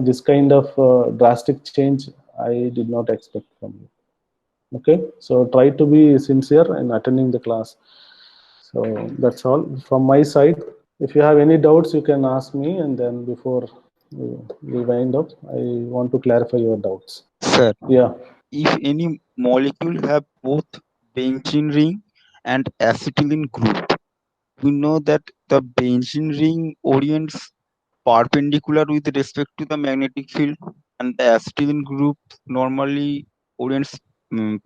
this kind of drastic change I did not expect from you. Okay, so try to be sincere in attending the class. So that's all from my side. If you have any doubts, you can ask me, and then before we wind up, I want to clarify your doubts. Sir, Yeah. if any molecule have both benzene ring and acetylene group, we know that the benzene ring orients perpendicular with respect to the magnetic field, and the acetylene group normally orients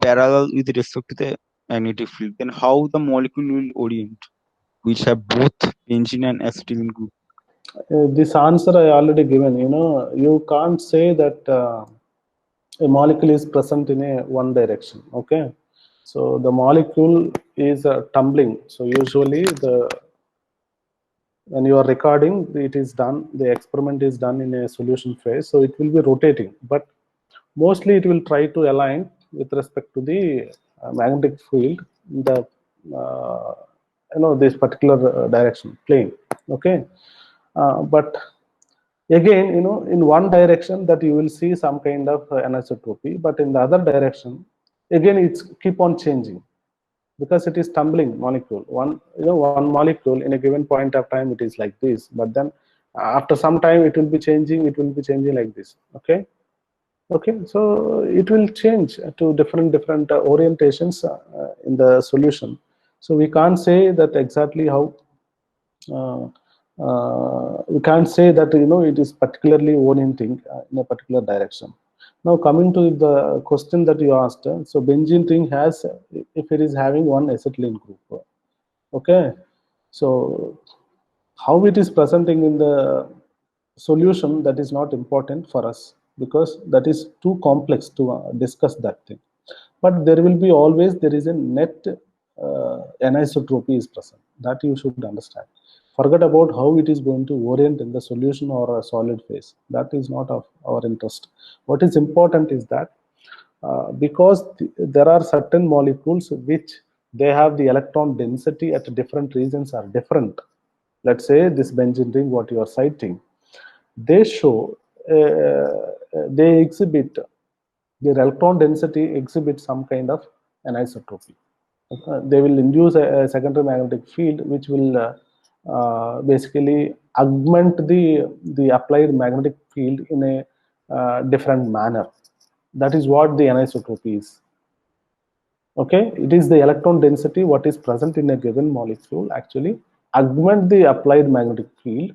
parallel with respect to the magnetic field. Then how the molecule will orient, which have both benzene and acetylene group? This answer I already given. You can't say that a molecule is present in a one direction. Okay, so the molecule is tumbling. So usually when you are recording, it is done, the experiment is done in a solution phase, so it will be rotating, but mostly it will try to align with respect to the magnetic field in the this particular direction plane. Okay, but again, in one direction that you will see some kind of anisotropy, but in the other direction again it's keep on changing, because it is tumbling molecule. One molecule in a given point of time it is like this, but then after some time it will be changing like this. Okay, so it will change to different orientations in the solution. So we can't say that exactly how we can't say that it is particularly orienting in a particular direction. Now coming to the question that you asked, so benzene ring has, if it is having one acetylene group, okay, so how it is presenting in the solution, that is not important for us, because that is too complex to discuss that thing. But there will be always, there is a net anisotropy is present, that you should understand. Forget about how it is going to orient in the solution or a solid phase. That is not of our interest. What is important is that because there are certain molecules which they have the electron density at different regions are different. Let's say this benzene ring, what you are citing, they show, they exhibit, their electron density exhibits some kind of anisotropy. They will induce a secondary magnetic field which will basically augment the applied magnetic field in a different manner. That is what the anisotropy is. Okay, it is the electron density what is present in a given molecule actually augment the applied magnetic field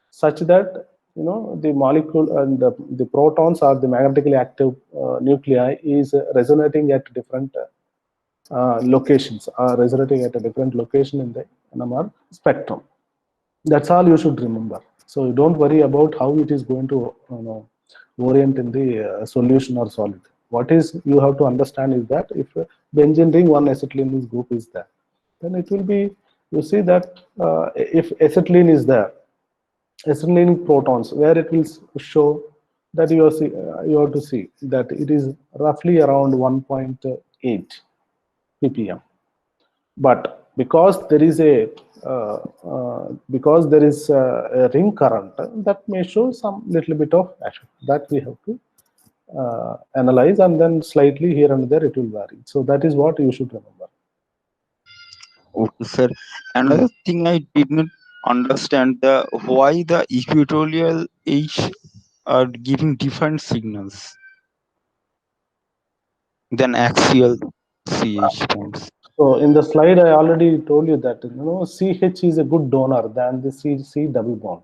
such that the molecule and the protons or the magnetically active nuclei is resonating at different locations, are resonating at a different location in the NMR spectrum. That's all you should remember. So you don't worry about how it is going to orient in the solution or solid. What is you have to understand is that if benzene ring 1 acetylene group is there, then it will be, you see that if acetylene is there, acetylene protons, where it will show that you have to see that it is roughly around 1.8 ppm. But because there is a ring current, that may show some little bit of action that we have to analyze, and then slightly here and there it will vary. So that is what you should remember. Okay, sir. Another thing I did not understand, why the equatorial H are giving different signals than axial CH bonds. So in the slide I already told you that CH is a good donor than the C double bond.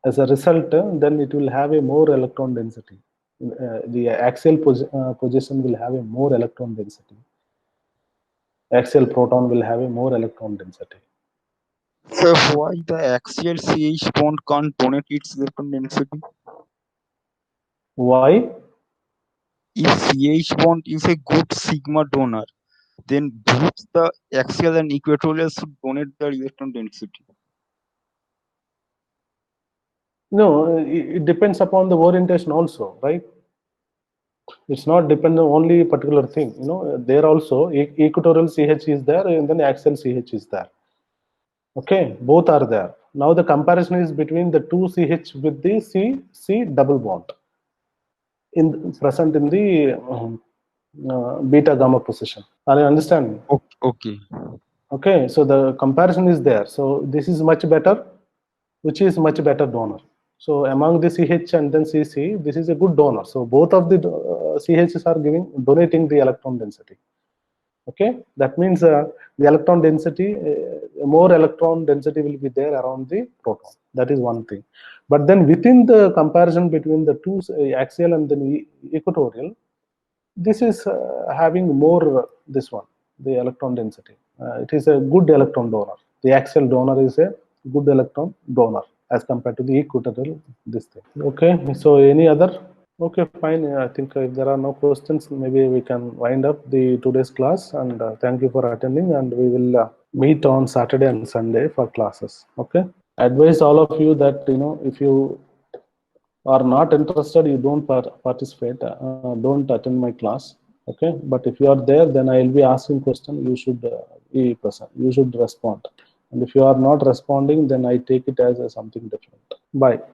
As a result, then it will have a more electron density. The axial position will have a more electron density. Axial proton will have a more electron density. So why the axial CH bond can't donate its electron density? Why? If CH bond is a good sigma donor, then both the axial and equatorial should donate their electron density. No, it depends upon the orientation also, right? It's not dependent only particular thing. There also equatorial CH is there, and then axial CH is there. Okay, both are there. Now the comparison is between the two CH with the C double bond present in the beta gamma position. Are you understanding? Okay. Okay, so the comparison is there. So this is much better, which is much better donor. So among the CH and then CC, this is a good donor. So both of the CHs are donating the electron density. Okay, that means the electron density, more electron density will be there around the proton. That is one thing. But then within the comparison between the two axial and then equatorial, this is having more this one, the electron density. It is a good electron donor. The axial donor is a good electron donor as compared to the equatorial this thing. Okay, so any other? Okay, fine. I think if there are no questions, maybe we can wind up the today's class, and thank you for attending, and we will meet on Saturday and Sunday for classes. Okay, I advise all of you that if you are not interested, you don't participate, don't attend my class. Okay, but if you are there, then I will be asking question, you should be present, you should respond, and if you are not responding, then I take it as something different. Bye.